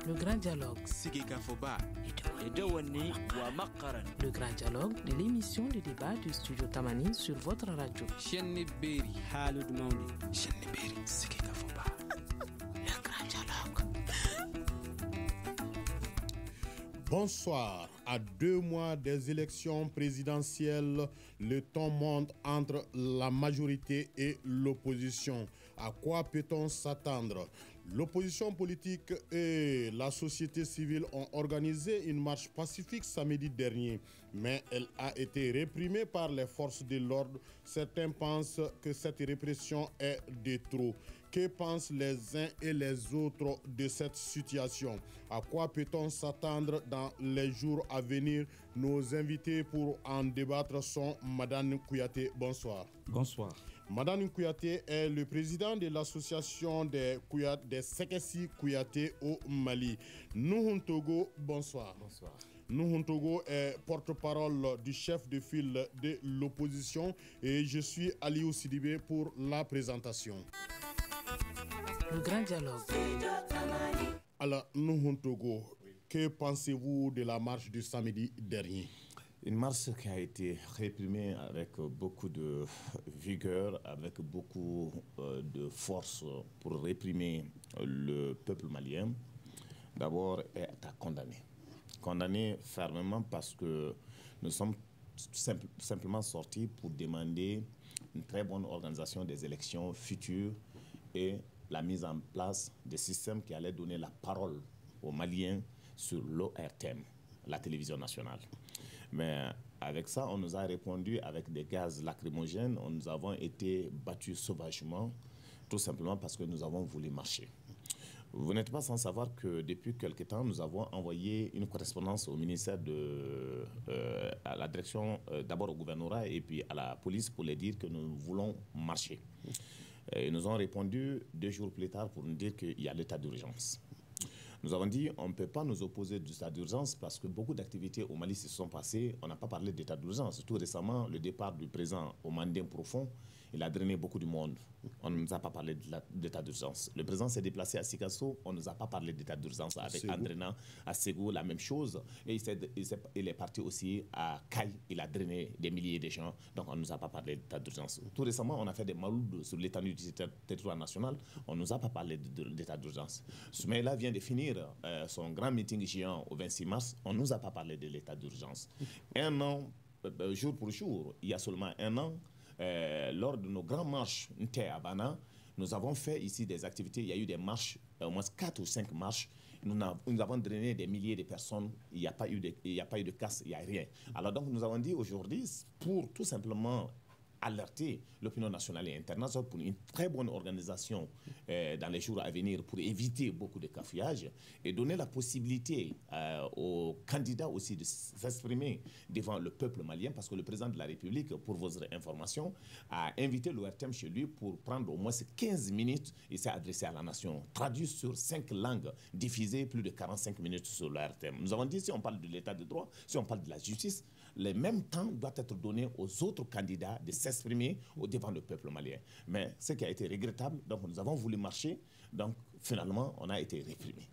Le grand dialogue. Le grand dialogue de l'émission de débat du studio Tamani sur votre radio. Le grand dialogue. Bonsoir. À 2 mois des élections présidentielles, le ton monte entre la majorité et l'opposition. À quoi peut-on s'attendre? L'opposition politique et la société civile ont organisé une marche pacifique samedi dernier, mais elle a été réprimée par les forces de l'ordre. Certains pensent que cette répression est de trop. Que pensent les uns et les autres de cette situation? À quoi peut-on s'attendre dans les jours à venir? Nos invités pour en débattre sont Madame Kouyaté. Bonsoir. Bonsoir. Madame Kouyaté est le président de l'association des Sekessi Kouyaté au Mali. Nuhun Togo, bonsoir. Bonsoir. Nuhun Togo est porte-parole du chef de file de l'opposition et je suis Aliou Sidibé pour la présentation. Le grand dialogue. Alors, Nuhun Togo, que pensez-vous de la marche du samedi dernier? Une marche qui a été réprimée avec beaucoup de vigueur, avec beaucoup de force pour réprimer le peuple malien, d'abord est à condamner. Condamner fermement parce que nous sommes simplement sortis pour demander une très bonne organisation des élections futures et la mise en place des systèmes qui allaient donner la parole aux Maliens sur l'ORTM, la télévision nationale. Mais avec ça, on nous a répondu avec des gaz lacrymogènes. Nous avons été battus sauvagement, tout simplement parce que nous avons voulu marcher. Vous n'êtes pas sans savoir que depuis quelque temps, nous avons envoyé une correspondance au ministère à la direction, d'abord au gouvernorat et puis à la police pour leur dire que nous voulons marcher. Ils nous ont répondu 2 jours plus tard pour nous dire qu'il y a l'état d'urgence. Nous avons dit on ne peut pas nous opposer de l'état d'urgence parce que beaucoup d'activités au Mali se sont passées. On n'a pas parlé d'état d'urgence. Tout récemment, le départ du président au Mandin profond, il a drainé beaucoup du monde. On ne nous a pas parlé d'état d'urgence. Le président s'est déplacé à Sikasso, on ne nous a pas parlé d'état d'urgence avec Andréna. À Ségou, la même chose. Et il est parti aussi à Caille, il a drainé des milliers de gens. Donc on ne nous a pas parlé d'état d'urgence. Tout récemment, on a fait des maloudes sur l'étendue du territoire national. On ne nous a pas parlé d'état d'urgence. Soumaïla vient de finir son grand meeting géant au 26 mars. On ne nous a pas parlé de l'état d'urgence. Un an, jour pour jour, il y a seulement un an, lors de nos grandes marches à Bana, nous avons fait ici des activités. Il y a eu des marches, au moins 4 ou 5 marches. Nous avons drainé des milliers de personnes. Il n'y a pas eu de casse, il n'y a rien. Alors donc nous avons dit aujourd'hui, pour tout simplement alerter l'opinion nationale et internationale pour une très bonne organisation dans les jours à venir pour éviter beaucoup de cafouillage et donner la possibilité aux candidats aussi de s'exprimer devant le peuple malien parce que le président de la République, pour votre information, a invité l'ORTM chez lui pour prendre au moins 15 minutes et s'est adressé à la nation, traduit sur 5 langues, diffusé plus de 45 minutes sur l'ORTM. Nous avons dit si on parle de l'état de droit, si on parle de la justice, le même temps doit être donné aux autres candidats de s'exprimer devant le peuple malien. Mais ce qui a été regrettable, donc nous avons voulu marcher, donc finalement on a été réprimés.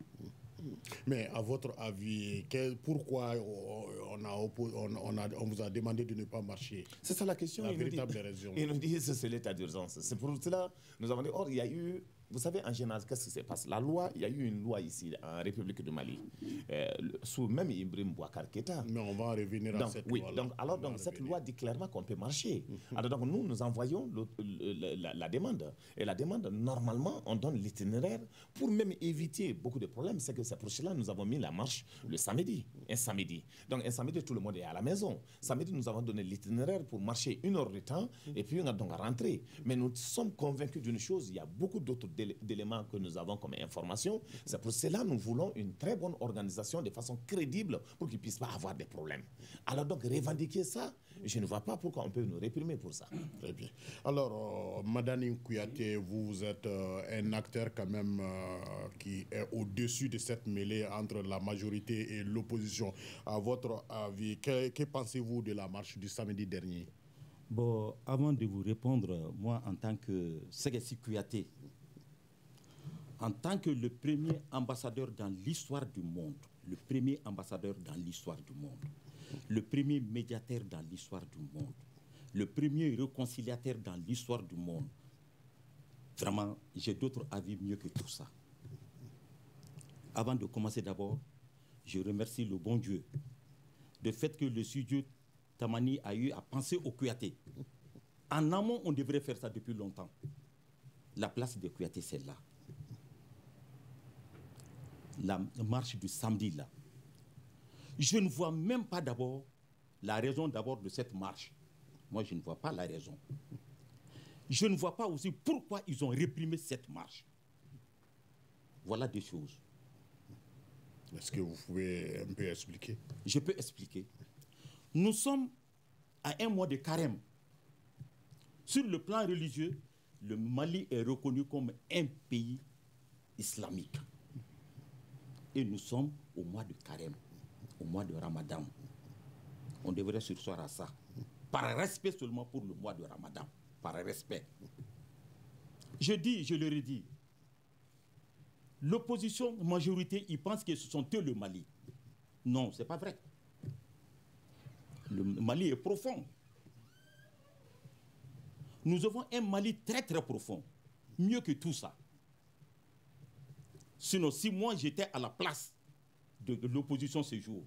Mais à votre avis, pourquoi on vous a demandé de ne pas marcher? C'est ça la question. La véritable raison. Ils nous disent que c'est l'état d'urgence. C'est pour cela que nous avons dit, or il y a eu, vous savez en général, qu'est-ce qui se passe? La loi, il y a eu une loi ici en République du Mali, sous même Ibrahim Boubacar Keïta. Mais on va en revenir à cette loi. Donc cette loi dit clairement qu'on peut marcher. Alors donc nous envoyons la demande. Et la demande, normalement, on donne l'itinéraire pour même éviter beaucoup de problèmes. C'est pour cela que nous avons mis la marche le samedi, un samedi. Donc un samedi, tout le monde est à la maison. Samedi, nous avons donné l'itinéraire pour marcher 1 heure de temps et puis on a donc rentré. Mais nous sommes convaincus d'une chose, il y a beaucoup d'autres d'éléments que nous avons comme information. C'est pour cela que nous voulons une très bonne organisation de façon crédible pour qu'ils ne puissent pas avoir des problèmes. Alors donc revendiquer ça, je ne vois pas pourquoi on peut nous réprimer pour ça. Très bien. Alors, Madame Kouyaté, vous êtes un acteur quand même qui est au-dessus de cette mêlée entre la majorité et l'opposition. À votre avis, que pensez-vous de la marche du samedi dernier? Bon, avant de vous répondre, moi en tant que Sekessi Kouyaté, en tant que le premier ambassadeur dans l'histoire du monde, le premier ambassadeur dans l'histoire du monde, le premier médiateur dans l'histoire du monde, le premier réconciliateur dans l'histoire du monde, vraiment, j'ai d'autres avis mieux que tout ça. Avant de commencer d'abord, je remercie le bon Dieu du fait que le studio Tamani a eu à penser au Kouyaté. En amont, on devrait faire ça depuis longtemps. La place de Kouyaté, c'est là. La marche du samedi, là. Je ne vois même pas d'abord la raison d'abord de cette marche. Moi, je ne vois pas la raison. Je ne vois pas aussi pourquoi ils ont réprimé cette marche. Voilà des choses. Est-ce que vous pouvez un peu expliquer? Je peux expliquer. Nous sommes à un mois de carême. Sur le plan religieux, le Mali est reconnu comme un pays islamique. Et nous sommes au mois de carême, au mois de Ramadan. On devrait sursoir à ça. Par respect seulement pour le mois de Ramadan. Par respect. Je dis, je le redis, l'opposition majorité, ils pensent que ce sont eux le Mali. Non, ce n'est pas vrai. Le Mali est profond. Nous avons un Mali très très profond. Mieux que tout ça. Sinon, si moi j'étais à la place de l'opposition ce jour,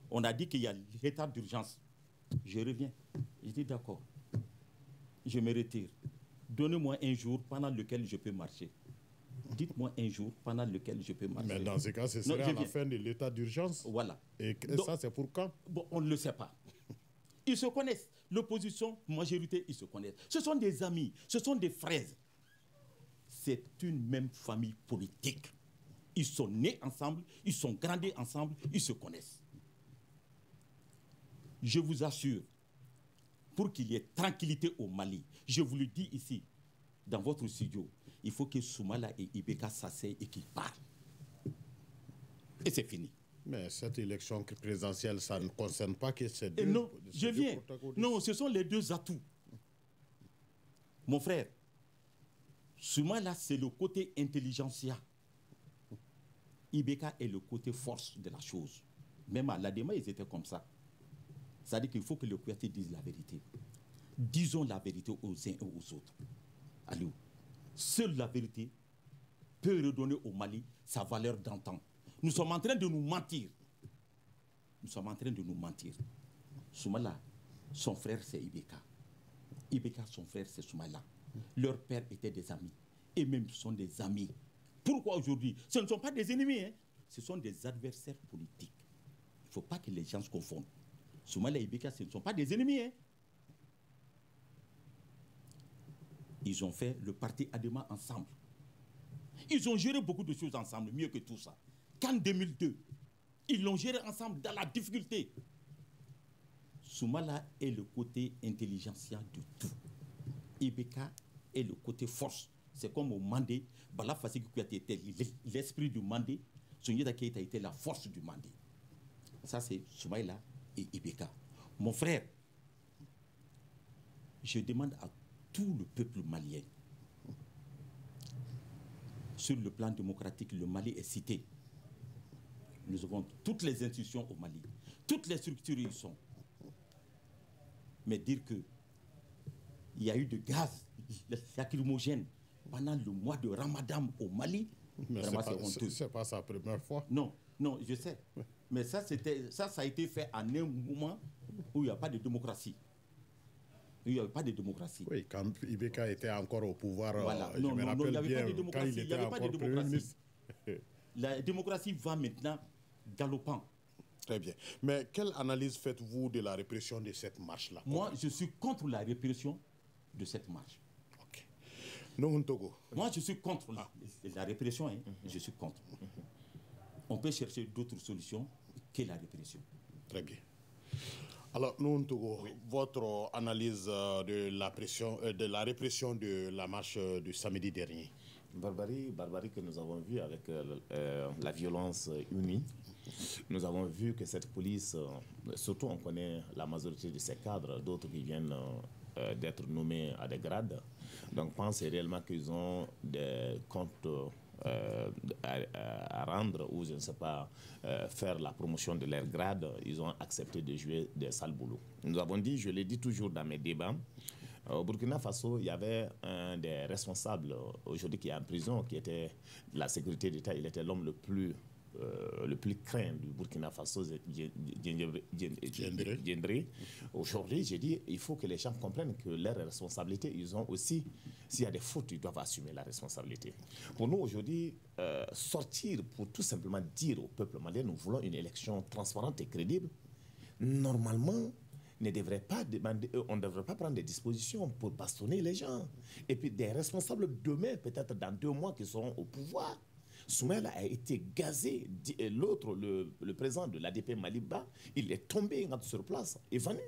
on a dit qu'il y a l'état d'urgence. Je reviens. Je dis d'accord. Je me retire. Donnez-moi un jour pendant lequel je peux marcher. Dites-moi un jour pendant lequel je peux marcher. Mais dans ce cas, ce serait à la fin de l'état d'urgence. Voilà. Et donc, ça, c'est pour quand? Bon, on ne le sait pas. Ils se connaissent. L'opposition, majorité, ils se connaissent. Ce sont des amis, ce sont des frères. C'est une même famille politique. Ils sont nés ensemble, ils sont grandis ensemble, ils se connaissent. Je vous assure, pour qu'il y ait tranquillité au Mali, je vous le dis ici, dans votre studio, il faut que Soumala et Ibeka s'asseyent et qu'ils parlent. Et c'est fini. Mais cette élection présidentielle, ça ne concerne pas que ces deux. Non, je viens. Non, ce sont les deux atouts. Mon frère, Soumala, c'est le côté intelligentsia. Ibeka est le côté force de la chose. Même à l'Adema, ils étaient comme ça. C'est-à-dire qu'il faut que le Kouyaté dise la vérité. Disons la vérité aux uns et aux autres. Allô, seule la vérité peut redonner au Mali sa valeur d'antan. Nous sommes en train de nous mentir. Nous sommes en train de nous mentir. Soumala, son frère c'est Ibeka. Ibeka, son frère c'est Soumala. Leur père était des amis. Et même sont des amis. Pourquoi aujourd'hui? Ce ne sont pas des ennemis, hein? Ce sont des adversaires politiques. Il ne faut pas que les gens se confondent. Soumala et Ibeka, ce ne sont pas des ennemis, hein? Ils ont fait le parti Adema ensemble. Ils ont géré beaucoup de choses ensemble, mieux que tout ça. Qu'en 2002, ils l'ont géré ensemble dans la difficulté. Soumala est le côté intelligentsia de tout. Ibeka est le côté force. C'est comme au Mandé, Bala Fasiki Kouyaté était l'esprit du Mandé, Souniata Keïta était la force du Mandé. Ça, c'est Soumala et Ibeka. Mon frère, je demande à tout le peuple malien, sur le plan démocratique, le Mali est cité. Nous avons toutes les institutions au Mali, toutes les structures y sont. Mais dire que il y a eu de gaz lacrymogène pendant le mois de Ramadan au Mali, vraiment c'est honteux. C'est pas sa première fois. Non, non, je sais. Mais ça a été fait en un moment où il n'y a pas de démocratie. Il n'y avait pas de démocratie. Oui, quand Ibeka était encore au pouvoir, voilà. je me rappelle il n'y avait bien, pas de démocratie. quand il était encore Premier ministre. La démocratie va maintenant galopant. Très bien. Mais quelle analyse faites-vous de la répression de cette marche-là? Moi, je suis contre la répression de cette marche. Ok. Non, Togo. Moi, je suis contre la répression. Hein. Je suis contre. On peut chercher d'autres solutions que la répression. Très bien. Alors, nous, Togo, votre analyse de la répression de la marche du samedi dernier? Barbarie que nous avons vue avec la violence unie. Nous avons vu que cette police, surtout on connaît la majorité de ces cadres, d'autres qui viennent d'être nommés à des grades. Donc pensez réellement qu'ils ont des comptes à rendre ou, je ne sais pas, faire la promotion de leur grade, ils ont accepté de jouer des sales boulots. Nous avons dit, je l'ai dit toujours dans mes débats, au Burkina Faso, il y avait un des responsables aujourd'hui qui est en prison, qui était de la sécurité d'État. Il était l'homme le plus craint du Burkina Faso, Diendéré. Aujourd'hui, j'ai dit, il faut que les gens comprennent que leurs responsabilités, ils ont aussi, s'il y a des fautes, ils doivent assumer la responsabilité. Pour nous, aujourd'hui, sortir pour tout simplement dire au peuple malien, nous voulons une élection transparente et crédible, normalement, on ne devrait pas prendre des dispositions pour bastonner les gens. Et puis des responsables demain, peut-être dans 2 mois, qui seront au pouvoir. Soumaïla a été gazé. L'autre, le président de l'ADP Maliba, il est tombé sur place, évanoui.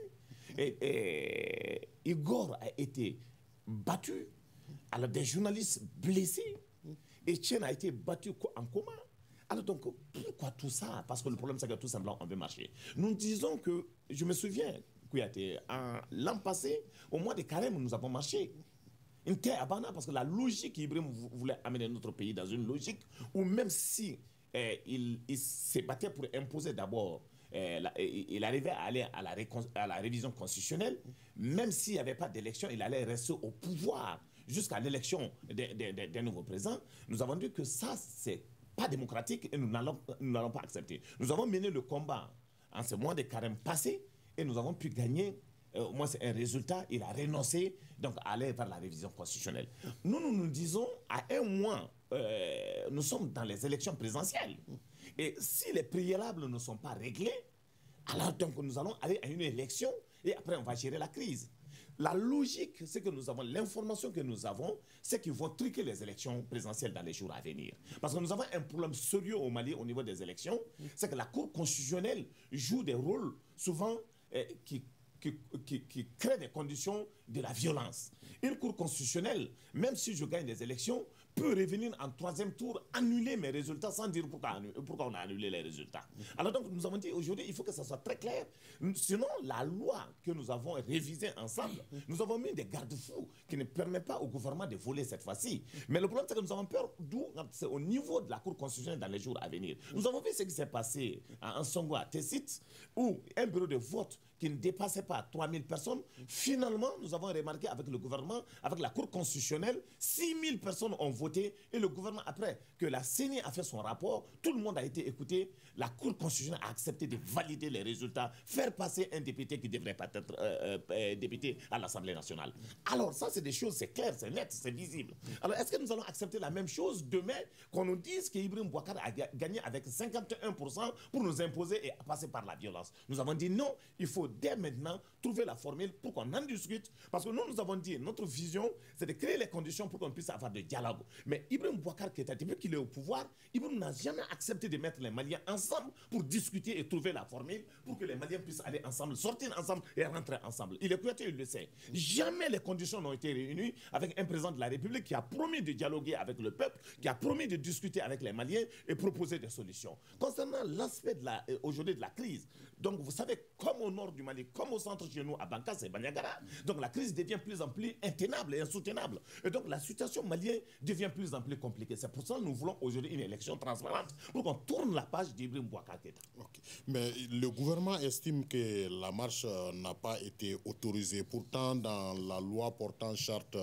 Et Igor a été battu. Alors des journalistes blessés. Etienne a été battu en coma. Alors donc, pourquoi tout ça? Parce que le problème, c'est que tout simplement, on veut marcher. Nous disons que, je me souviens, l'an passé, au mois de Carême, nous avons marché. Une terre abandonnée, parce que la logique qu'Ibrahim voulait amener notre pays dans une logique où même si il s'est battu pour imposer d'abord, il arrivait à aller à la révision constitutionnelle, même s'il n'y avait pas d'élection, il allait rester au pouvoir jusqu'à l'élection d'un nouveau président. Nous avons dit que ça, c'est pas démocratique et nous n'allons pas accepter. Nous avons mené le combat en ce mois de carême passé et nous avons pu gagner. Moi, c'est un résultat. Il a renoncé donc à aller vers la révision constitutionnelle. Nous disons à 1 mois, nous sommes dans les élections présidentielles. Et si les préalables ne sont pas réglés, alors donc nous allons aller à une élection et après on va gérer la crise. La logique, c'est que nous avons, l'information que nous avons, c'est qu'ils vont truquer les élections présidentielles dans les jours à venir. Parce que nous avons un problème sérieux au Mali au niveau des élections, c'est que la Cour constitutionnelle joue des rôles souvent qui créent des conditions de la violence. Une Cour constitutionnelle, même si je gagne des élections, peut revenir en 3e tour, annuler mes résultats sans dire pourquoi on a annulé les résultats. Alors donc nous avons dit aujourd'hui, il faut que ça soit très clair. Sinon, la loi que nous avons révisée ensemble, nous avons mis des garde-fous qui ne permettent pas au gouvernement de voler cette fois-ci. Mais le problème, c'est que nous avons peur c'est au niveau de la Cour constitutionnelle dans les jours à venir. Nous avons vu ce qui s'est passé à Ansongo, à Tessit, où un bureau de vote qui ne dépassait pas 3000 personnes, finalement, nous avons remarqué avec le gouvernement, avec la Cour constitutionnelle, 6000 personnes ont voté et le gouvernement, après que la CENI a fait son rapport, tout le monde a été écouté, la Cour constitutionnelle a accepté de valider les résultats, faire passer un député qui ne devrait pas être député à l'Assemblée nationale. Alors ça, c'est des choses, c'est clair, c'est net, c'est visible. Alors est-ce que nous allons accepter la même chose demain, qu'on nous dise qu'Ibrahim Boubacar a gagné avec 51% pour nous imposer et passer par la violence? Nous avons dit non, il faut dès maintenant trouver la formule pour qu'on en discute, parce que nous avons dit, notre vision, c'est de créer les conditions pour qu'on puisse avoir de dialogue. Mais Ibrahim Boubacar Keïta, depuis qu'il est au pouvoir, Ibrahim n'a jamais accepté de mettre les Maliens ensemble pour discuter et trouver la formule pour que les Maliens puissent aller ensemble, sortir ensemble et rentrer ensemble. Il est croyant, il le sait. Jamais les conditions n'ont été réunies avec un président de la République qui a promis de dialoguer avec le peuple, qui a promis de discuter avec les Maliens et proposer des solutions. Concernant l'aspect aujourd'hui de la crise, donc vous savez, comme au nord du Mali, comme au centre chez nous, à Bankas et Banyagara, donc la crise devient plus en plus intenable et insoutenable. Et donc la situation malienne devient plus en plus compliquée. C'est pour ça que nous voulons aujourd'hui une élection transparente pour qu'on tourne la page d'Ibrahim Boubacar Keïta. Okay. Mais le gouvernement estime que la marche n'a pas été autorisée. Pourtant, dans la loi portant charte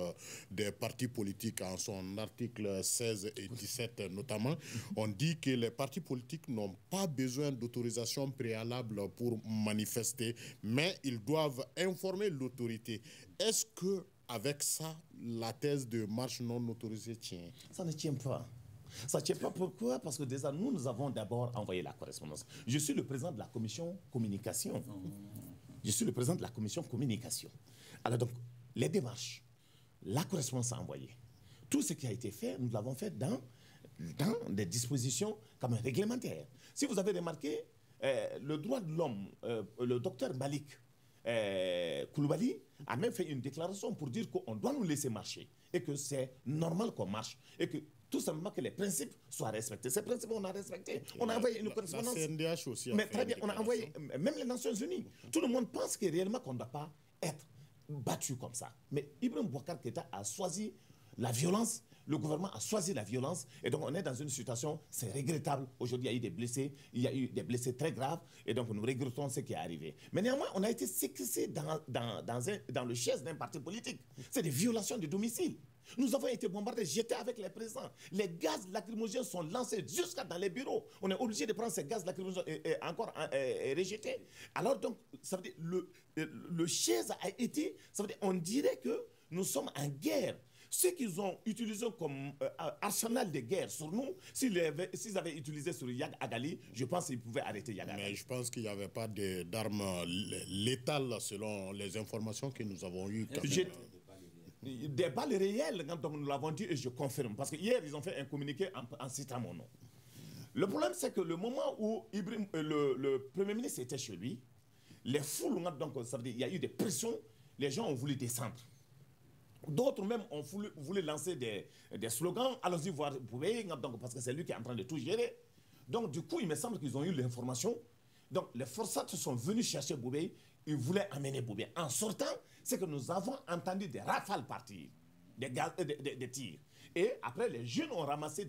des partis politiques, en son article 16 et 17 notamment, on dit que les partis politiques n'ont pas besoin d'autorisation préalable pour manifester, mais ils doivent informer l'autorité. Est-ce que avec ça, la thèse de marche non autorisée tient? Ça ne tient pas. Ça ne tient pas. Pourquoi? Parce que déjà, nous avons d'abord envoyé la correspondance. Je suis le président de la commission communication. Je suis le président de la commission communication. Alors donc, les démarches, la correspondance envoyée, tout ce qui a été fait, nous l'avons fait dans des dispositions comme réglementaires. Si vous avez remarqué, le droit de l'homme, le docteur Malik Koulibaly a même fait une déclaration pour dire qu'on doit nous laisser marcher et que c'est normal qu'on marche et que tout simplement que les principes soient respectés. Ces principes, on a respecté. On a envoyé une correspondance. La CNDH aussi. Mais très bien, on a envoyé, même les Nations Unies. Tout le monde pense que réellement qu'on ne doit pas être battu comme ça. Mais Ibrahim Boubacar Keïta a choisi la violence. Le gouvernement a choisi la violence et donc on est dans une situation, c'est regrettable. Aujourd'hui, il y a eu des blessés, il y a eu des blessés très graves et donc nous regrettons ce qui est arrivé. Mais néanmoins, on a été séquestrés dans le chaise d'un parti politique. C'est des violations de domicile. Nous avons été bombardés, j'étais avec les présidents. Les gaz lacrymogènes sont lancés jusqu'à dans les bureaux. On est obligé de prendre ces gaz lacrymogènes et encore rejetés. Alors donc, ça veut dire le chaise a été, ça veut dire on dirait que nous sommes en guerre. Ce qu'ils ont utilisé comme arsenal de guerre sur nous, s'ils avaient utilisé sur Yag Agali, je pense qu'ils pouvaient arrêter Yag Agali. Mais je pense qu'il n'y avait pas d'armes létales selon les informations que nous avons eues. Des balles réelles, quand nous l'avons dit, et je confirme. Parce que hier, ils ont fait un communiqué en citant mon nom. Le problème, c'est que le moment où le Premier ministre était chez lui, les foules, donc, ça veut dire, il y a eu des pressions, les gens ont voulu descendre. D'autres même ont voulu lancer des slogans, allons-y voir Boubé, parce que c'est lui qui est en train de tout gérer. Donc du coup, il me semble qu'ils ont eu l'information. Donc les forçats sont venus chercher Boubé, ils voulaient amener Boubé. En sortant, c'est que nous avons entendu des rafales partir, des tirs. Et après, les jeunes ont ramassé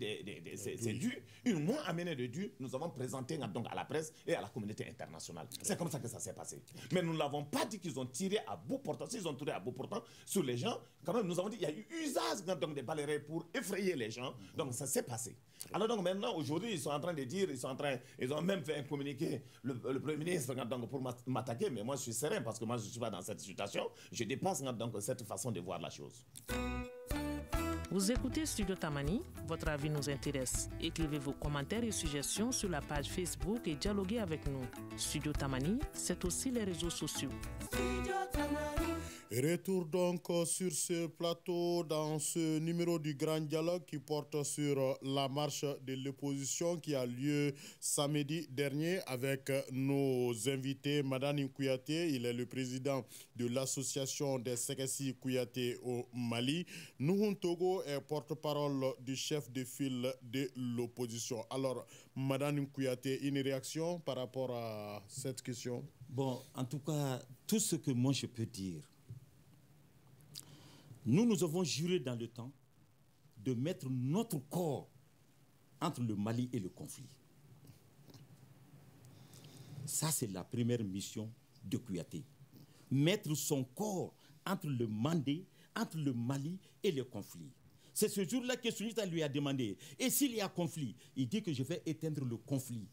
ces dus. Ils m'ont amené des dus. Nous avons présenté donc à la presse et à la communauté internationale. C'est comme ça que ça s'est passé. Mais nous ne l'avons pas dit qu'ils ont tiré à bout portant. S'ils ont tiré à bout portant sur les gens, quand même, nous avons dit qu'il y a eu usage donc, des ballerets pour effrayer les gens. Donc ça s'est passé. Alors donc maintenant, aujourd'hui, ils sont en train de dire, ils ont même fait un communiqué, le Premier ministre, donc, pour m'attaquer. Mais moi, je suis serein parce que moi, je ne suis pas dans cette situation. Je dépasse donc cette façon de voir la chose. Vous écoutez Studio Tamani, votre avis nous intéresse. Écrivez vos commentaires et suggestions sur la page Facebook et dialoguez avec nous. Studio Tamani, c'est aussi les réseaux sociaux. Retour donc sur ce plateau dans ce numéro du Grand Dialogue qui porte sur la marche de l'opposition qui a lieu samedi dernier avec nos invités. Madani Kouyaté, il est le président de l'association des Sekessi Kouyaté au Mali. Nuhun Togo est porte-parole du chef de file de l'opposition. Alors, Madani Kouyaté, une réaction par rapport à cette question? Bon, en tout cas, tout ce que moi je peux dire, nous avons juré dans le temps de mettre notre corps entre le Mali et le conflit. Ça, c'est la première mission de Kouyaté. Mettre son corps entre le Mandé, entre le Mali et le conflit. C'est ce jour-là que Sunita lui a demandé. Et s'il y a conflit, il dit que je vais éteindre le conflit.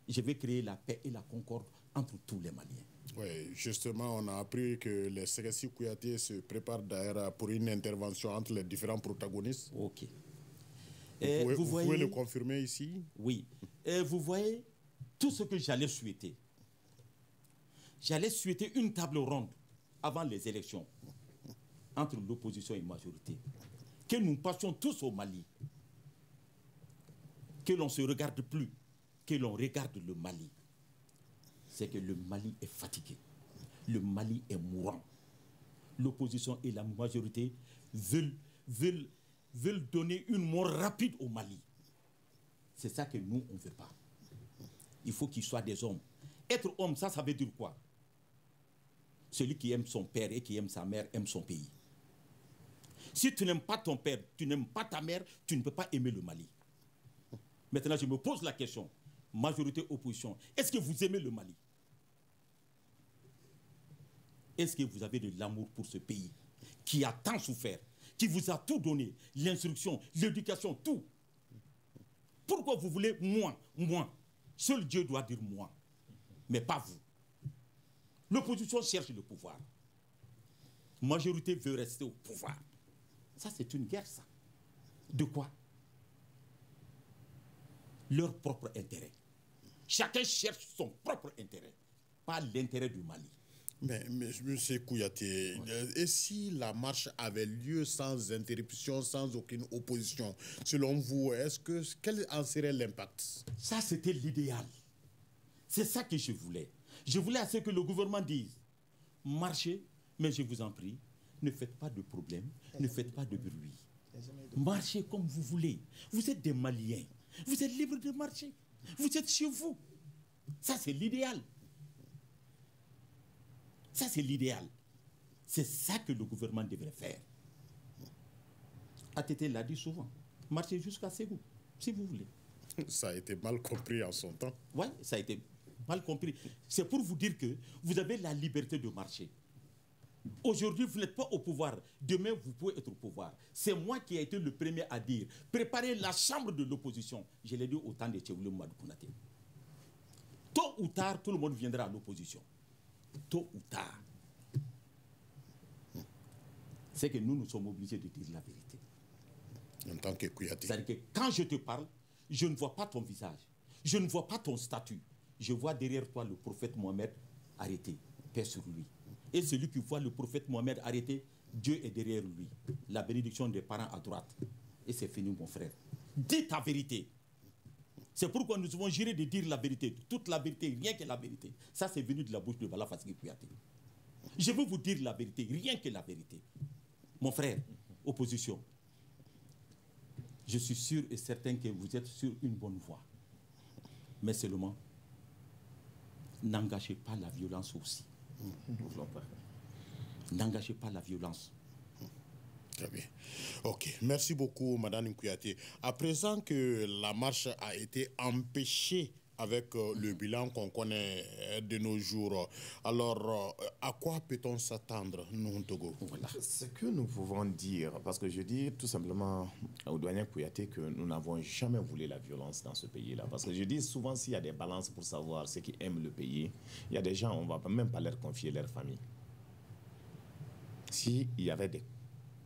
Je vais créer la paix et la concorde entre tous les Maliens. Oui, justement, on a appris que les Sekessi Kouyaté se préparent d'ailleurs pour une intervention entre les différents protagonistes. Ok. Vous pouvez le confirmer ici? Oui. Et vous voyez tout ce que j'allais souhaiter. J'allais souhaiter une table ronde avant les élections entre l'opposition et la majorité. Que nous passions tous au Mali. Que l'on ne se regarde plus. Que l'on regarde le Mali. C'est que le Mali est fatigué. Le Mali est mourant. L'opposition et la majorité veulent donner une mort rapide au Mali. C'est ça que nous, on ne veut pas. Il faut qu'ils soient des hommes. Être homme, ça veut dire quoi? Celui qui aime son père et qui aime sa mère aime son pays. Si tu n'aimes pas ton père, tu n'aimes pas ta mère, tu ne peux pas aimer le Mali. Maintenant, je me pose la question. Majorité, opposition, est-ce que vous aimez le Mali? Est-ce que vous avez de l'amour pour ce pays qui a tant souffert, qui vous a tout donné, l'instruction, l'éducation, tout? Pourquoi vous voulez moi? Seul Dieu doit dire moi, mais pas vous. L'opposition cherche le pouvoir. Majorité veut rester au pouvoir. Ça, c'est une guerre, ça. De quoi? Leur propre intérêt. Chacun cherche son propre intérêt, pas l'intérêt du Mali. Mais M. Kouyaté, et si la marche avait lieu sans interruption, sans aucune opposition, selon vous, quel en serait l'impact? Ça, c'était l'idéal. C'est ça que je voulais. Je voulais à ce que le gouvernement dise, marchez, mais je vous en prie, ne faites pas de problème, ne faites pas de bruit. Marchez comme vous voulez. Vous êtes des Maliens. Vous êtes libres de marcher. Vous êtes chez vous. Ça, c'est l'idéal. Ça, c'est l'idéal. C'est ça que le gouvernement devrait faire. ATT l'a dit souvent. Marchez jusqu'à Ségou, si vous voulez. Ça a été mal compris en son temps. Oui, ça a été mal compris. C'est pour vous dire que vous avez la liberté de marcher. Aujourd'hui, vous n'êtes pas au pouvoir. Demain, vous pouvez être au pouvoir. C'est moi qui ai été le premier à dire préparez la chambre de l'opposition. Je l'ai dit au temps de Tchéoulé Mouadou Konaté. Tôt ou tard, tout le monde viendra à l'opposition. Tôt ou tard. C'est que nous sommes obligés de dire la vérité. En tant que Kouyaté. C'est-à-dire que quand je te parle, je ne vois pas ton visage. Je ne vois pas ton statut. Je vois derrière toi le prophète Mohamed arrêté, paix sur lui. Et celui qui voit le prophète Mohamed arrêté, Dieu est derrière lui. La bénédiction des parents à droite. Et c'est fini, mon frère. Dis ta vérité. C'est pourquoi nous avons juré de dire la vérité. Toute la vérité, rien que la vérité. Ça, c'est venu de la bouche de Bala Fassigui Kouyaté. Je veux vous dire la vérité, rien que la vérité. Mon frère, opposition, je suis sûr et certain que vous êtes sur une bonne voie. Mais seulement, n'engagez pas la violence aussi. N'engagez pas la violence. Très bien. Ok. Merci beaucoup, Madame Kouyaté. À présent que la marche a été empêchée avec le bilan qu'on connaît de nos jours, alors à quoi peut-on s'attendre, nous, Togo? Voilà. Ce que nous pouvons dire, parce que je dis tout simplement au douanier Kouyaté que nous n'avons jamais voulu la violence dans ce pays-là. Parce que je dis souvent, s'il y a des balances pour savoir ceux qui aiment le pays, il y a des gens, on ne va même pas leur confier leur famille. S'il y avait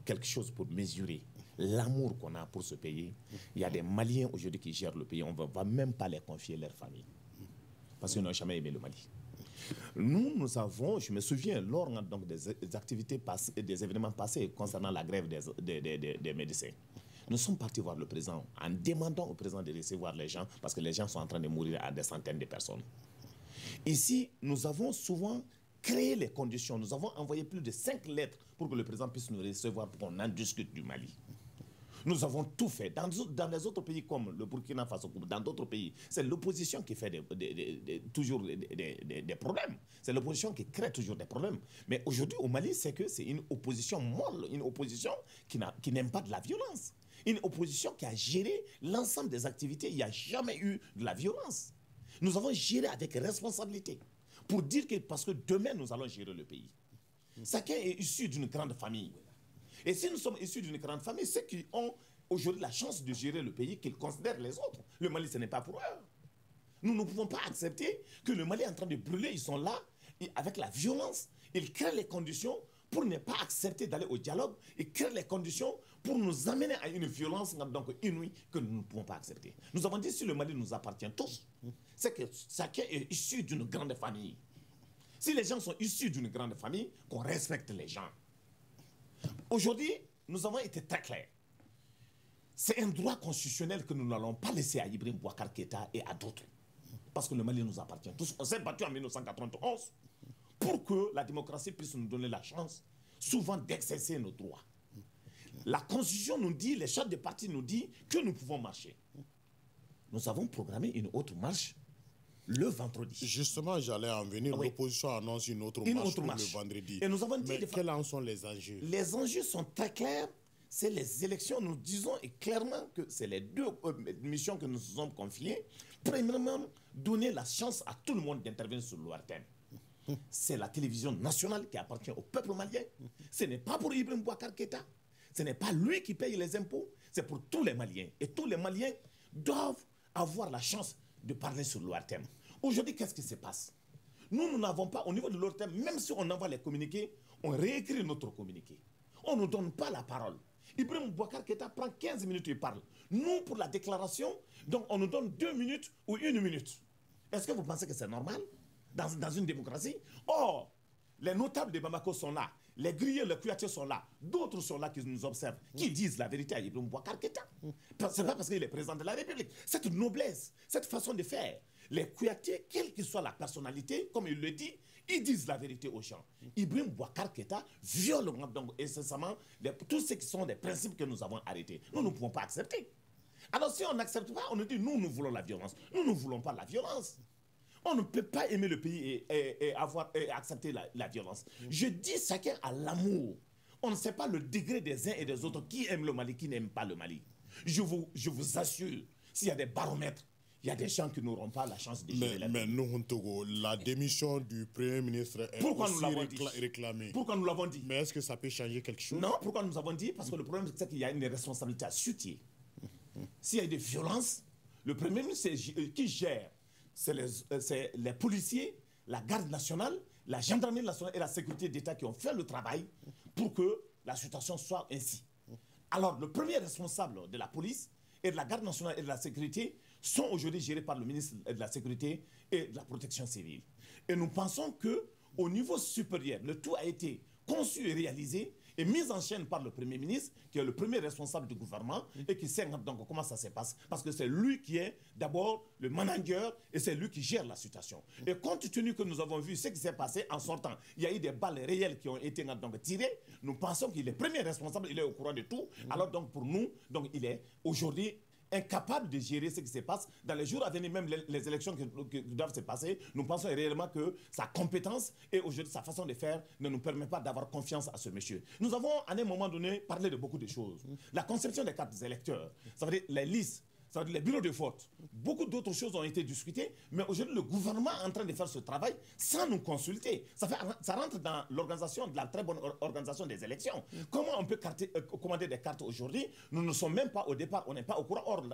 quelque chose pour mesurer l'amour qu'on a pour ce pays, il y a des Maliens aujourd'hui qui gèrent le pays, on ne va même pas les confier leur famille. Parce qu'ils n'ont jamais aimé le Mali. Nous avons, je me souviens, lors donc, des activités passées, des événements passés concernant la grève des médecins, nous sommes partis voir le président en demandant au président de recevoir les gens parce que les gens sont en train de mourir à des centaines de personnes. Ici, nous avons souvent créé les conditions. Nous avons envoyé plus de 5 lettres pour que le président puisse nous recevoir pour qu'on en discute du Mali. Nous avons tout fait. Dans les autres pays comme le Burkina Faso, dans d'autres pays, c'est l'opposition qui fait toujours des problèmes. C'est l'opposition qui crée toujours des problèmes. Mais aujourd'hui, au Mali, c'est que c'est une opposition molle, une opposition qui n'aime pas de la violence. Une opposition qui a géré l'ensemble des activités. Il n'y a jamais eu de la violence. Nous avons géré avec responsabilité. Pour dire que, parce que demain, nous allons gérer le pays. Chacun est issu d'une grande famille. Et si nous sommes issus d'une grande famille, ceux qui ont aujourd'hui la chance de gérer le pays, qu'ils considèrent les autres. Le Mali, ce n'est pas pour eux. Nous ne pouvons pas accepter que le Mali est en train de brûler. Ils sont là, et avec la violence. Ils créent les conditions pour ne pas accepter d'aller au dialogue. Ils créent les conditions pour nous amener à une violence donc inouïe que nous ne pouvons pas accepter. Nous avons dit si le Mali nous appartient tous, c'est que chacun est issu d'une grande famille. Si les gens sont issus d'une grande famille, qu'on respecte les gens. Aujourd'hui, nous avons été très clairs. C'est un droit constitutionnel que nous n'allons pas laisser à Ibrahim Boubacar Keïta et à d'autres. Parce que le Mali nous appartient tous. On s'est battu en 1991 pour que la démocratie puisse nous donner la chance, souvent d'exercer nos droits. La Constitution nous dit, les chefs de parti nous disent que nous pouvons marcher. Nous avons programmé une autre marche le vendredi. Justement, j'allais en venir. Oui. L'opposition annonce une autre marche le vendredi. Et nous avons dit quels en sont les enjeux? Les enjeux sont très clairs. C'est les élections. Nous disons clairement que c'est les deux missions que nous nous sommes confiées. Premièrement, donner la chance à tout le monde d'intervenir sur l'ORTM. C'est la télévision nationale qui appartient au peuple malien. Ce n'est pas pour Ibrahim Boubacar Keïta. Ce n'est pas lui qui paye les impôts. C'est pour tous les Maliens. Et tous les Maliens doivent avoir la chance de parler sur l'ORTM. Aujourd'hui, qu'est-ce qui se passe? Nous n'avons pas, au niveau de l'ORTM, même si on envoie les communiqués, on réécrit notre communiqué. On ne donne pas la parole. Ibrahim Boubacar Keïta prend 15 minutes et il parle. Nous, pour la déclaration, donc on nous donne 2 minutes ou 1 minute. Est-ce que vous pensez que c'est normal dans une démocratie? Or, les notables de Bamako sont là. Les grillés, les Kouyaté sont là. D'autres sont là qui nous observent, qui disent la vérité à Ibrahim Boubacar Keïta. Ce n'est pas parce qu'il est président de la République. Cette noblesse, cette façon de faire. Les Kouyaté, quelle que soit la personnalité, comme il le dit, ils disent la vérité aux gens. Ibrahim Boubacar Keïta viole donc incessamment tous ce qui sont des principes que nous avons arrêtés. Nous ne pouvons pas accepter. Alors si on n'accepte pas, on nous dit nous voulons la violence. Nous ne voulons pas la violence. On ne peut pas aimer le pays et accepter la violence. Je dis chacun a l'amour On ne sait pas le degré des uns et des autres, qui aime le Mali, qui n'aime pas le Mali. Je vous assure, s'il y a des baromètres, il y a des gens qui n'auront pas la chance de gérer mais nous, Togo, la démission du Premier ministre est réclamée. Pourquoi nous l'avons dit? Mais est-ce que ça peut changer quelque chose? Non, pourquoi nous avons dit? Parce que le problème, c'est qu'il y a une responsabilité à soutenir. S'il y a des violences, le Premier ministre qui gère, c'est les policiers, la garde nationale, la gendarmerie nationale et la sécurité d'État qui ont fait le travail pour que la situation soit ainsi. Alors, le premier responsable de la police et de la garde nationale et de la sécurité sont aujourd'hui gérés par le ministre de la Sécurité et de la Protection civile. Et nous pensons qu'au niveau supérieur, le tout a été conçu et réalisé et mis en chaîne par le Premier ministre, qui est le premier responsable du gouvernement et qui sait donc comment ça se passe. Parce que c'est lui qui est d'abord le manager et c'est lui qui gère la situation. Et compte tenu que nous avons vu ce qui s'est passé en sortant, il y a eu des balles réelles qui ont été donc tirées, nous pensons qu'il est le premier responsable, il est au courant de tout. Alors donc pour nous, donc il est aujourd'hui incapable de gérer ce qui se passe. Dans les jours à venir, même les élections qui doivent se passer, nous pensons réellement que sa compétence et aujourd'hui sa façon de faire ne nous permet pas d'avoir confiance à ce monsieur. Nous avons à un moment donné parlé de beaucoup de choses. La conception des cartes des électeurs, ça veut dire les listes, ça veut dire les bureaux de vote. Beaucoup d'autres choses ont été discutées, mais aujourd'hui le gouvernement est en train de faire ce travail sans nous consulter. Ça rentre dans l'organisation, de la très bonne organisation des élections. Comment on peut commander des cartes aujourd'hui? Nous ne sommes même pas au départ, on n'est pas au courant. Or,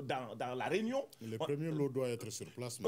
dans la réunion... Le premier lot doit être sur place.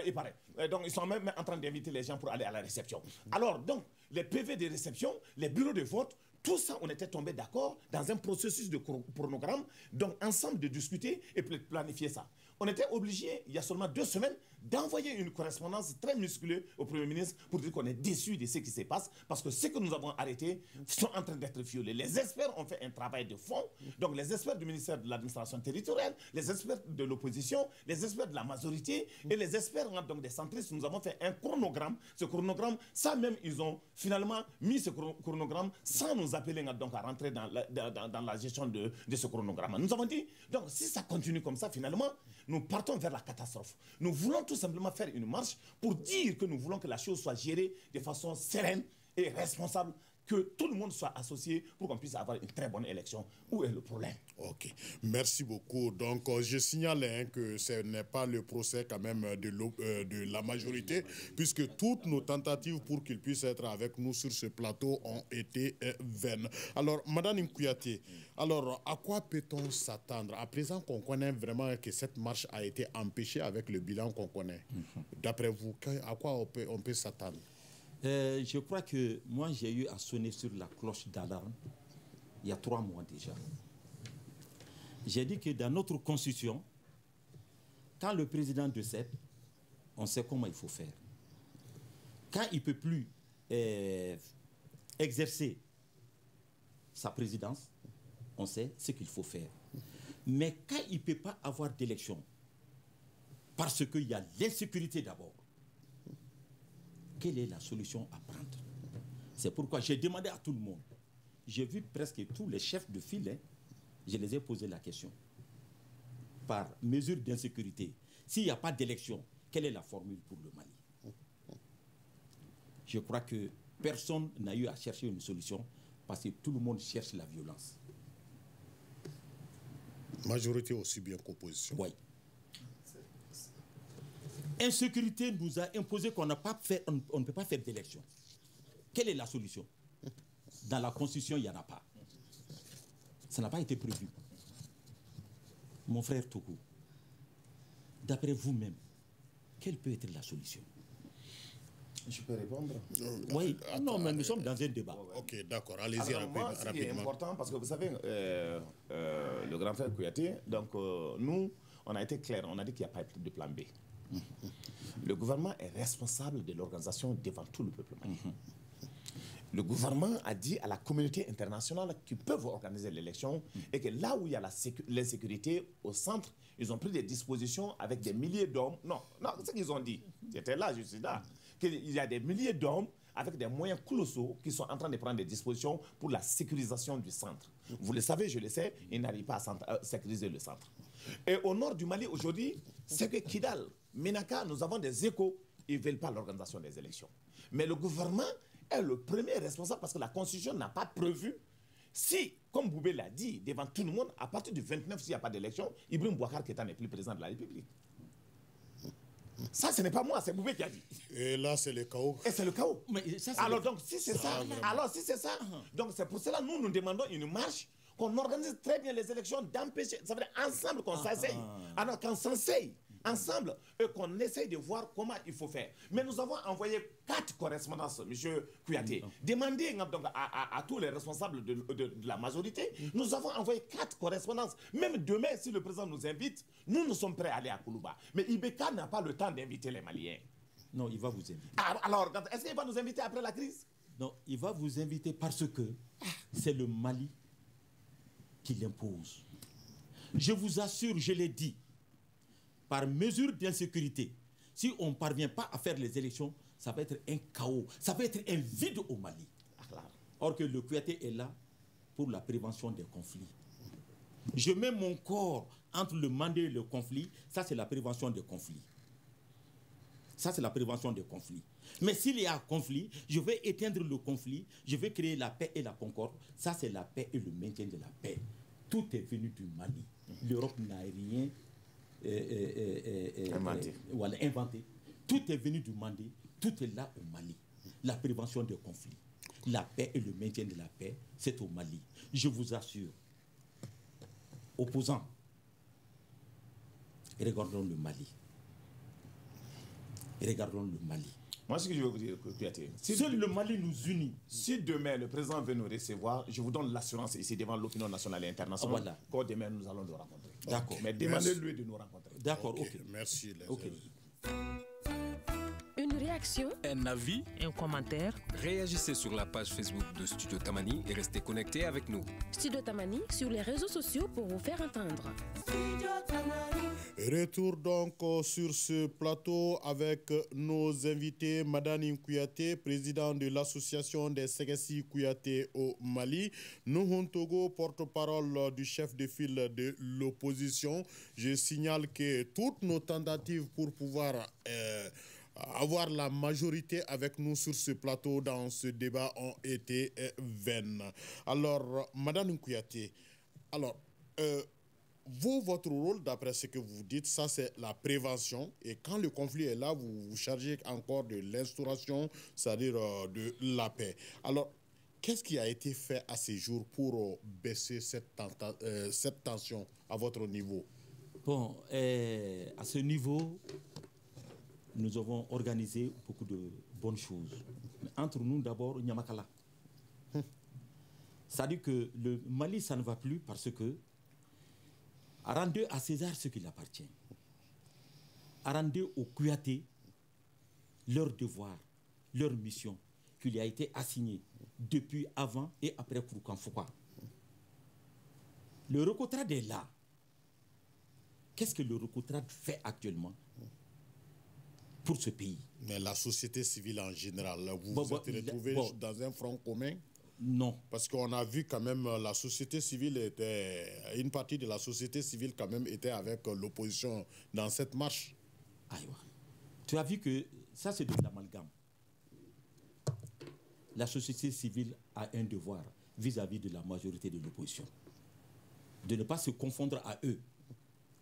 Il paraît. Donc ils sont même en train d'inviter les gens pour aller à la réception. Alors donc, les PV de réception, les bureaux de vote, tout ça, on était tombé d'accord dans un processus de chronogramme, donc ensemble de discuter et planifier ça. On était obligé, il y a seulement 2 semaines, d'envoyer une correspondance très musclée au Premier ministre pour dire qu'on est déçu de ce qui se passe, parce que ce que nous avons arrêté sont en train d'être violés. Les experts ont fait un travail de fond, donc les experts du ministère de l'administration territoriale, les experts de l'opposition, les experts de la majorité et les experts donc des centristes, nous avons fait un chronogramme. Ce chronogramme, ça même, ils ont finalement mis ce chronogramme sans nous appeler donc à rentrer dans la gestion de ce chronogramme. Nous avons dit, donc si ça continue comme ça, finalement, nous partons vers la catastrophe. Nous voulons tout simplement faire une marche pour dire que nous voulons que la chose soit gérée de façon sereine et responsable, que tout le monde soit associé pour qu'on puisse avoir une très bonne élection. Où est le problème? Ok, merci beaucoup. Donc, je signale que ce n'est pas le procès quand même de la majorité, puisque toutes nos tentatives pour qu'il puisse être avec nous sur ce plateau ont été vaines. Alors, Madame Nkouyaté, alors à quoi peut-on s'attendre? À présent qu'on connaît vraiment que cette marche a été empêchée avec le bilan qu'on connaît. D'après vous, à quoi on peut s'attendre? Je crois que moi, j'ai eu à sonner sur la cloche d'alarme il y a 3 mois déjà. J'ai dit que dans notre constitution, quand le président décède, on sait comment il faut faire. Quand il ne peut plus exercer sa présidence, on sait ce qu'il faut faire. Mais quand il ne peut pas avoir d'élection, parce qu'il y a l'insécurité d'abord, quelle est la solution à prendre? C'est pourquoi j'ai demandé à tout le monde. J'ai vu presque tous les chefs de file, je les ai posé la question. Par mesure d'insécurité, s'il n'y a pas d'élection, quelle est la formule pour le Mali? Je crois que personne n'a eu à chercher une solution parce que tout le monde cherche la violence. Majorité aussi bien qu'opposition. Oui. Insécurité nous a imposé qu'on n'a pas fait, on ne peut pas faire d'élection. Quelle est la solution? Dans la Constitution, il n'y en a pas. Ça n'a pas été prévu. Mon frère Togo, d'après vous-même, quelle peut être la solution? Je peux répondre? Oui, non, mais nous sommes dans un débat. Ok, d'accord, allez-y rapidement. Ce qui est important, parce que vous savez, le grand frère Kouyaté, donc nous, on a été clair, on a dit qu'il n'y a pas de plan B. Le gouvernement est responsable de l'organisation devant tout le peuple malien. Le gouvernement a dit à la communauté internationale qu'ils peuvent organiser l'élection et que là où il y a l'insécurité au centre, ils ont pris des dispositions avec des milliers d'hommes. Non, c'est ce qu'ils ont dit. J'étais là, je suis là. Qu'il y a des milliers d'hommes avec des moyens colossaux qui sont en train de prendre des dispositions pour la sécurisation du centre. Vous le savez, je le sais, ils n'arrivent pas à sécuriser le centre. Et au nord du Mali aujourd'hui, c'est que Kidal, Ménaka, nous avons des échos, ils ne veulent pas l'organisation des élections. Mais le gouvernement est le premier responsable parce que la Constitution n'a pas prévu si, comme Boubé l'a dit, devant tout le monde, à partir du 29, s'il n'y a pas d'élection, Ibrahim Boubacar Keïta n'est plus président de la République. Ça, ce n'est pas moi, c'est Boubé qui a dit. Et là, c'est le chaos. Et c'est le chaos. Mais ça, Alors donc, si c'est ça, donc c'est pour cela que nous demandons une marche, qu'on organise très bien les élections, d'empêcher, ça veut dire ensemble qu'on s'asseye. Alors qu'on s'asseye ensemble et qu'on essaye de voir comment il faut faire. Mais nous avons envoyé 4 correspondances, M. Kouyaté, demandé donc, à tous les responsables de la majorité. Nous avons envoyé 4 correspondances. Même demain, si le président nous invite, nous sommes prêts à aller à Koulouba. Mais Ibeka n'a pas le temps d'inviter les Maliens. Non, il va vous inviter. Alors, est-ce qu'il va nous inviter après la crise? Non, il va vous inviter parce que c'est le Mali qui l'impose. Je vous assure, je l'ai dit, par mesure d'insécurité, si on ne parvient pas à faire les élections, ça va être un chaos, ça va être un vide au Mali. Or que le Kouyaté est là pour la prévention des conflits. Je mets mon corps entre le mandat et le conflit, ça c'est la prévention des conflits. Ça c'est la prévention des conflits. Mais s'il y a un conflit, je vais éteindre le conflit, je vais créer la paix et la concorde. Ça c'est la paix et le maintien de la paix. Tout est venu du Mali. L'Europe n'a rien inventé. Tout est venu du Mali. Tout est là au Mali. La prévention des conflits, la paix et le maintien de la paix, c'est au Mali. Je vous assure, opposants, regardons le Mali. Regardons le Mali. Moi, ce que je veux vous dire, Kouyaté, seul le Mali nous unit. Si demain le président veut nous recevoir, je vous donne l'assurance ici devant l'opinion nationale et internationale que demain nous allons le rencontrer. D'accord. Mais demandez-lui de nous rencontrer. D'accord, ok. Merci. Une réaction, un avis, un commentaire. Réagissez sur la page Facebook de Studio Tamani et restez connectés avec nous. Studio Tamani sur les réseaux sociaux pour vous faire entendre. Retour donc sur ce plateau avec nos invités, Madani Kouyaté, président de l'association des Ségessi Kouyaté au Mali, Nuhun Togo, porte-parole du chef de file de l'opposition. Je signale que toutes nos tentatives pour pouvoir avoir la majorité avec nous sur ce plateau dans ce débat ont été vaines. Alors, Madame Kouyaté, vous, votre rôle, d'après ce que vous dites, ça c'est la prévention. Et quand le conflit est là, vous vous chargez encore de l'instauration, c'est-à-dire de la paix. Alors, qu'est-ce qui a été fait à ces jours pour baisser cette tension à votre niveau? Bon, à ce niveau, nous avons organisé beaucoup de bonnes choses. Mais entre nous, d'abord, Nyamakala. C'est-à-dire que le Mali, ça ne va plus parce que rendez à César ce qui lui appartient. Rendez aux Kouyaté leur devoir, leur mission qui lui a été assignée depuis avant et après Kouroukan-Fouka. Le Recotrade est là. Qu'est-ce que le Recotrade fait actuellement pour ce pays? Mais la société civile en général, vous vous êtes retrouvés dans un front commun? Non. Parce qu'on a vu quand même la société civile une partie de la société civile quand même était avec l'opposition dans cette marche. Aïwa. Tu as vu que ça c'est de l'amalgame. La société civile a un devoir vis-à-vis de la majorité de l'opposition. De ne pas se confondre à eux,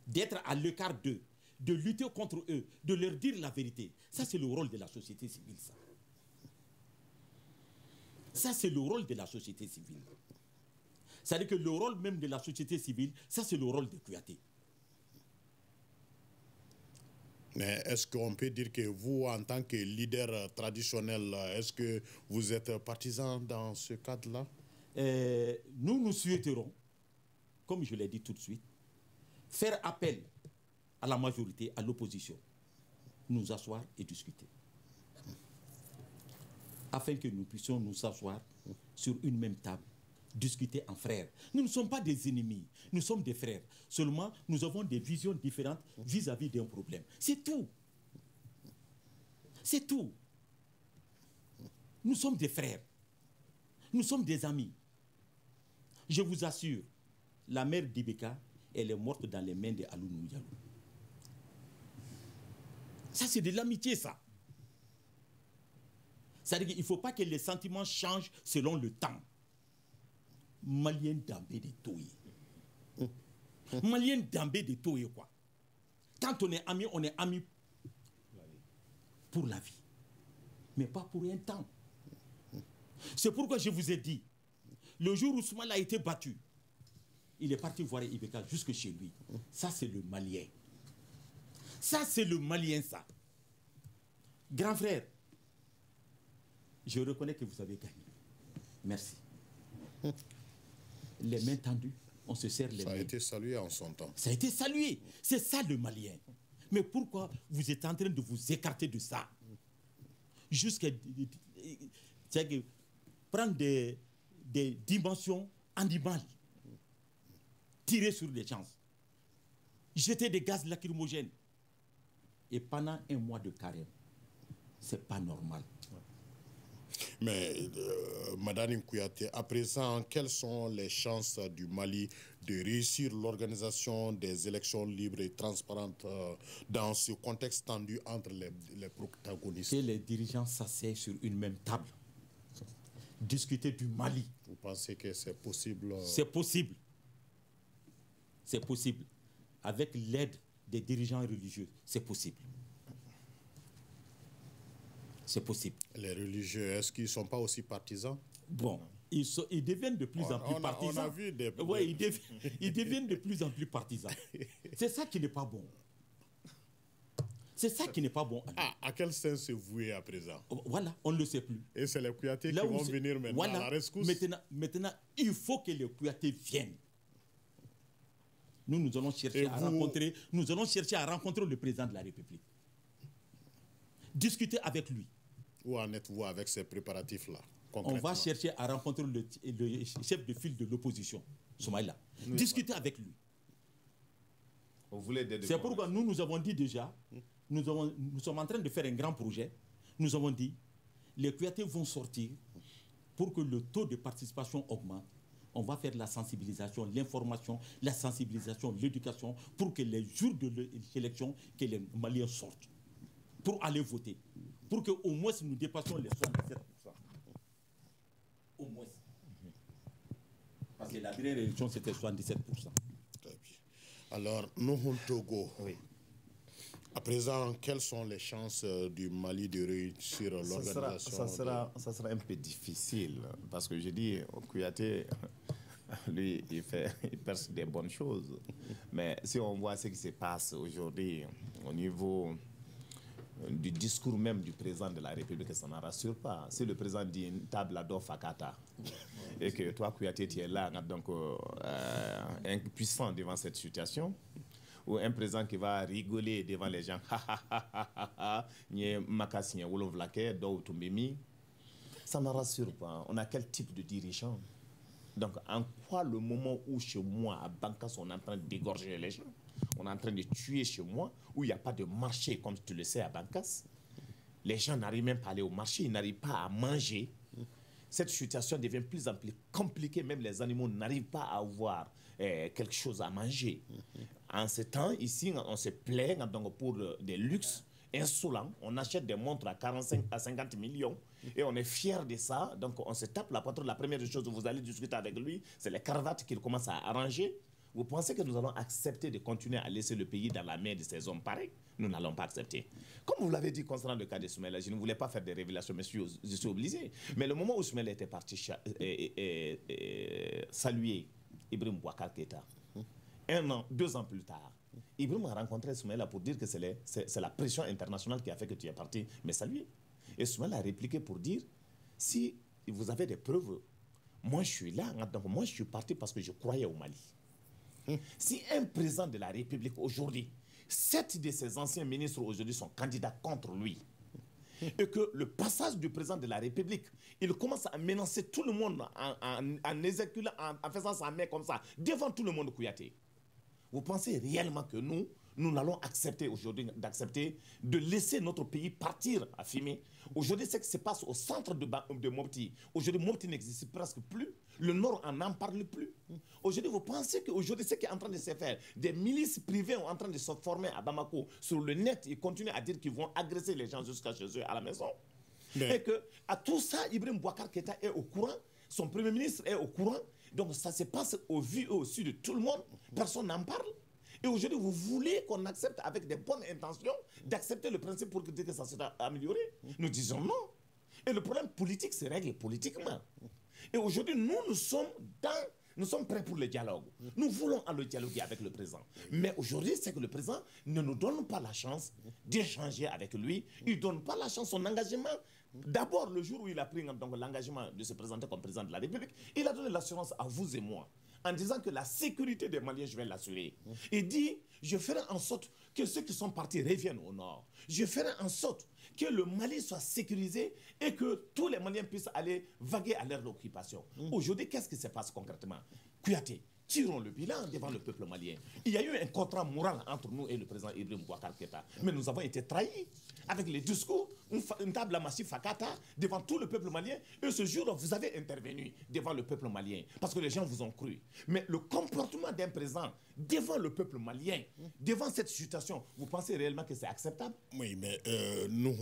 d'être à l'écart d'eux, de lutter contre eux, de leur dire la vérité. Ça c'est le rôle de la société civile, ça. Ça, c'est le rôle de la société civile. C'est-à-dire que le rôle même de la société civile, ça, c'est le rôle de Kouyaté. Mais est-ce qu'on peut dire que vous, en tant que leader traditionnel, est-ce que vous êtes partisan dans ce cadre-là? Nous souhaiterons, comme je l'ai dit tout de suite, faire appel à la majorité, à l'opposition, nous asseoir et discuter. Afin que nous puissions nous asseoir sur une même table, discuter en frères. Nous ne sommes pas des ennemis, nous sommes des frères. Seulement, nous avons des visions différentes vis-à-vis d'un problème. C'est tout. C'est tout. Nous sommes des frères. Nous sommes des amis. Je vous assure, la mère d'Ibeka, elle est morte dans les mains de Alou Nouyalou. Ça, c'est de l'amitié, ça. C'est-à-dire qu'il ne faut pas que les sentiments changent selon le temps. Malien Dambé de Toye. Malien Dambé de Toye, quoi. Quand on est amis pour la vie. Mais pas pour un temps. C'est pourquoi je vous ai dit, le jour où Soumaïla a été battu, il est parti voir Ibeka jusque chez lui. Ça, c'est le Malien. Ça, c'est le Malien, ça. Grand frère, je reconnais que vous avez gagné. Merci. Les mains tendues, on se serre les mains. Ça a été salué en son temps. Ça a été salué. C'est ça le Malien. Mais pourquoi vous êtes en train de vous écarter de ça? Jusqu'à prendre des dimensions animales, tirer sur les gens, jeter des gaz lacrymogènes. Et pendant un mois de carême, c'est pas normal. Mais, Madame Kouyaté, à présent, quelles sont les chances du Mali de réussir l'organisation des élections libres et transparentes dans ce contexte tendu entre les protagonistes? Que les dirigeants s'asseyent sur une même table, discuter du Mali. Vous pensez que c'est possible? C'est possible. C'est possible. Avec l'aide des dirigeants religieux, c'est possible. C'est possible. Les religieux, est-ce qu'ils ne sont pas aussi partisans? Bon, ils deviennent de plus en plus partisans. On a vu des... Oui, ils deviennent de plus en plus partisans. C'est ça qui n'est pas bon. C'est ça qui n'est pas bon. À quel sens se vouer à présent? Voilà, on ne le sait plus. Et c'est les Kouyaté qui vont venir maintenant à la rescousse. Maintenant, il faut que les Kouyaté viennent. Nous allons chercher à rencontrer le président de la République. Discuter avec lui. Où en êtes-vous avec ces préparatifs-là? On va chercher à rencontrer le chef de file de l'opposition, Soumaïla. Discuter avec lui. C'est pourquoi nous avons dit déjà, nous sommes en train de faire un grand projet. Nous avons dit, les Kouyaté vont sortir pour que le taux de participation augmente. On va faire la sensibilisation, l'information, la sensibilisation, l'éducation, pour que les jours de l'élection, que les Maliens sortent, pour aller voter. Pour qu'au moins nous dépassions les 77%. Au moins. Parce que la dernière élection, c'était 77%. Très bien. Alors, nous, Togo, oui. À présent, quelles sont les chances du Mali de réussir l'organisation? Ça sera un peu difficile, parce que je dis, Kouyaté, lui, il perce des bonnes choses. Mais si on voit ce qui se passe aujourd'hui au niveau du discours même du président de la République, ça n'en rassure pas. Si le président dit table ado fakata et que toi, Kouyaté, tu es là, donc impuissant devant cette situation, ou un président qui va rigoler devant les gens, ça ne rassure pas. On a quel type de dirigeant? Donc, en quoi le moment où chez moi, à Bankas, on est en train d'égorger les gens, on est en train de tuer chez moi, où il n'y a pas de marché, comme tu le sais, à Bankas, les gens n'arrivent même pas à aller au marché, ils n'arrivent pas à manger. Cette situation devient de plus en plus compliquée, même les animaux n'arrivent pas à avoir quelque chose à manger. En ce temps, ici, on se plaint donc, pour des luxes insolents. On achète des montres à 45 à 50 millions et on est fier de ça. Donc, on se tape la poitrine. La première chose que vous allez discuter avec lui, c'est les cravates qu'il commence à arranger. Vous pensez que nous allons accepter de continuer à laisser le pays dans la main de ces hommes pareils? Nous n'allons pas accepter. Comme vous l'avez dit concernant le cas de Soumaïla, je ne voulais pas faire des révélations, mais je suis obligé. Mais le moment où Soumaïla était parti saluer Ibrahim Boubacar Keïta, 1 an, 2 ans plus tard, Ibrahim a rencontré Soumaïla pour dire que c'est la pression internationale qui a fait que tu es parti me saluer. Et Soumaïla a répliqué pour dire, si vous avez des preuves, moi je suis là, donc moi je suis parti parce que je croyais au Mali. Si un président de la République aujourd'hui, 7 de ses anciens ministres aujourd'hui sont candidats contre lui, et que le passage du président de la République, il commence à menacer tout le monde en exécutant, en faisant sa main comme ça, devant tout le monde Kouyaté. Vous pensez réellement que nous allons accepter aujourd'hui de laisser notre pays partir à fumer? Aujourd'hui, ce qui se passe au centre de Mopti, aujourd'hui Mopti n'existe presque plus, le Nord n'en parle plus. Aujourd'hui, vous pensez qu'aujourd'hui, ce qui est en train de se faire, des milices privées sont en train de se former à Bamako, sur le net, ils continuent à dire qu'ils vont agresser les gens jusqu'à chez eux à la maison. Mais... Et que à tout ça, Ibrahim Boubacar Keïta est au courant, son premier ministre est au courant, Donc ça se passe au vu et au su de tout le monde. Personne n'en parle. Et aujourd'hui, vous voulez qu'on accepte avec des bonnes intentions d'accepter le principe pour dire que ça sera amélioré. Nous disons non. Et le problème politique se règle politiquement. Et aujourd'hui, nous sommes prêts pour le dialogue. Nous voulons aller dialoguer avec le président. Mais aujourd'hui, c'est que le président ne nous donne pas la chance d'échanger avec lui. Il ne donne pas la chance, son engagement. D'abord, le jour où il a pris l'engagement de se présenter comme président de la République, il a donné l'assurance à vous et moi, en disant que la sécurité des Maliens, je vais l'assurer. Il dit, je ferai en sorte que ceux qui sont partis reviennent au nord. Je ferai en sorte que le Mali soit sécurisé et que tous les Maliens puissent aller vaguer à l'ère d'occupation. Aujourd'hui, qu'est-ce qui se passe concrètement? Kouyaté, tirons le bilan devant le peuple malien. Il y a eu un contrat moral entre nous et le président Ibrahim Boubacar Keïta. Mais nous avons été trahis avec les discours, une table à massif Fakata devant tout le peuple malien. Et ce jour-là, vous avez intervenu devant le peuple malien parce que les gens vous ont cru. Mais le comportement d'un président devant le peuple malien, devant cette situation, vous pensez réellement que c'est acceptable? Oui, mais nous,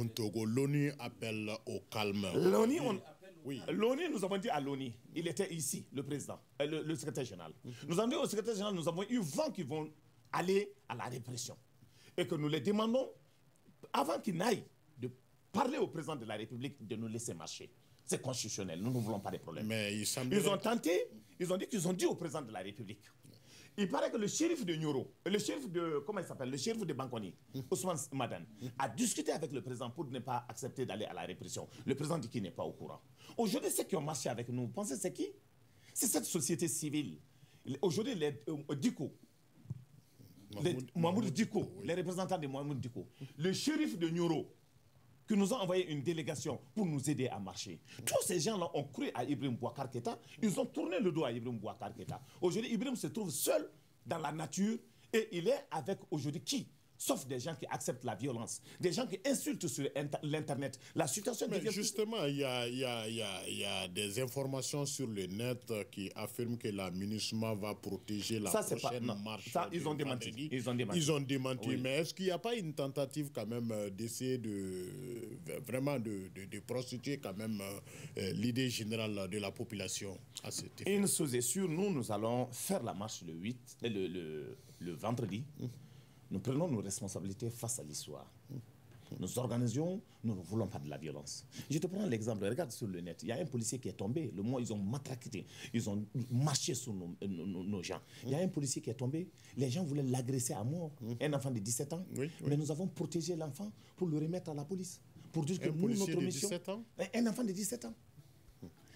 l'ONU appelle au calme. L'ONU, nous avons dit à l'ONU, il était ici, le président, le secrétaire général. Nous avons dit au secrétaire général, nous avons eu vent qui vont aller à la répression. Et que nous les demandons, avant qu'ils n'aillent, de parler au président de la République de nous laisser marcher. C'est constitutionnel, nous ne voulons pas de problème. Mais ils ont tenté, ils ont dit au président de la République. Il paraît que le shérif de Nioro, le shérif de, comment il s'appelle, le shérif de Bankoni, Ousmane Madan, a discuté avec le président pour ne pas accepter d'aller à la répression. Le président dit qu'il n'est pas au courant. Aujourd'hui, ceux qui ont marché avec nous, vous pensez c'est qui? C'est cette société civile. Aujourd'hui, les Diko, Mahmoud Diko, les représentants de Mahmoud Diko, le shérif de Nioro, qui nous ont envoyé une délégation pour nous aider à marcher. Tous ces gens-là ont cru à Ibrahim Boubacar Keïta. Ils ont tourné le dos à Ibrahim Boubacar Keïta. Aujourd'hui, Ibrahim se trouve seul dans la nature et il est avec aujourd'hui qui? Sauf des gens qui acceptent la violence, des gens qui insultent sur l'Internet. La situation devient... Justement, il y a des informations sur le net qui affirment que la MINUSMA va protéger la prochaine marche. Ça, ils ont démenti. Ils ont démenti. Oui. Mais est-ce qu'il n'y a pas une tentative quand même d'essayer vraiment de prostituer quand même l'idée générale de la population à cet effet? Une chose est sûre, nous allons faire la marche le 8, le vendredi. Nous prenons nos responsabilités face à l'histoire. Nous organisons, nous ne voulons pas de la violence. Je te prends l'exemple, regarde sur le net, il y a un policier qui est tombé, le mois ils ont matraqué, ils ont marché sur nos gens. Il y a un policier qui est tombé, les gens voulaient l'agresser à mort, un enfant de 17 ans, mais nous avons protégé l'enfant pour le remettre à la police. Pour dire que nous, notre mission... 17 ans? Un enfant de 17 ans.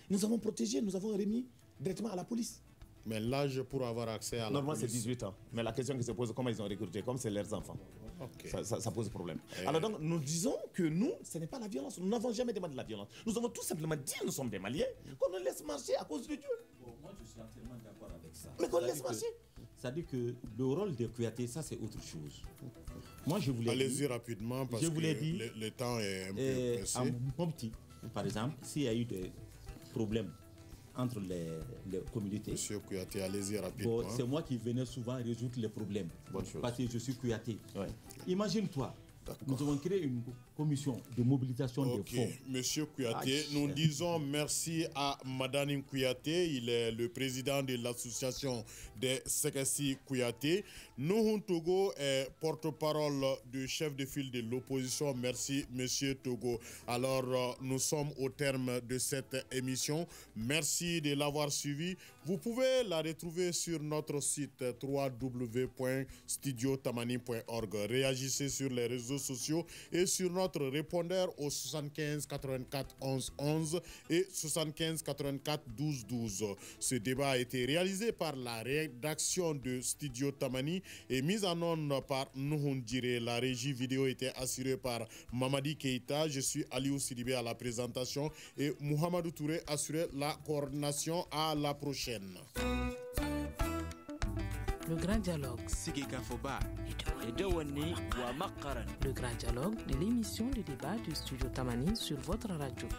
Nous avons protégé, nous avons remis directement à la police. Mais l'âge pour avoir accès à la Normalement, police... c'est 18 ans. Mais la question qui se pose, comment ils ont recruté? Comme c'est leurs enfants. Okay. Ça pose problème. Alors donc, nous disons que nous, ce n'est pas la violence. Nous n'avons jamais demandé la violence. Nous avons tout simplement dit, nous sommes des Maliens, qu'on nous laisse marcher à cause de Dieu. Bon, moi, je suis entièrement d'accord avec ça. Mais qu'on laisse marcher. C'est-à-dire que le rôle de Kouyaté, ça, c'est autre chose. Moi, je voulais Allez-y rapidement, parce que le temps est un peu pressé. À Mopti, par exemple, s'il y a eu des problèmes entre les communautés. Monsieur Kouyaté, allez-y rapidement. Bon, c'est moi qui venais souvent résoudre les problèmes. Bonne chose. Parce que je suis Kouyaté. Ouais. Imagine-toi, nous avons créé une commission de mobilisation des fonds. Monsieur Kouyaté, nous disons merci à Madani Kouyaté. Il est le président de l'association des Sekessi Kouyaté. Nuhun Togo est porte-parole du chef de file de l'opposition. Merci, monsieur Togo. Alors, nous sommes au terme de cette émission. Merci de l'avoir suivi. Vous pouvez la retrouver sur notre site www.studiotamani.org. Réagissez sur les réseaux sociaux et sur notre répondeur au 75 84 11 11 et 75 84 12 12. Ce débat a été réalisé par la rédaction de Studio Tamani et mise en onde par Nuhun Djire. La régie vidéo était assurée par Mamadi Keïta. Je suis Aliou Sidibé à la présentation et Mouhamadou Touré assurait la coordination. À la prochaine. Le grand dialogue. Le grand dialogue de l'émission de débat du Studio Tamani sur votre radio.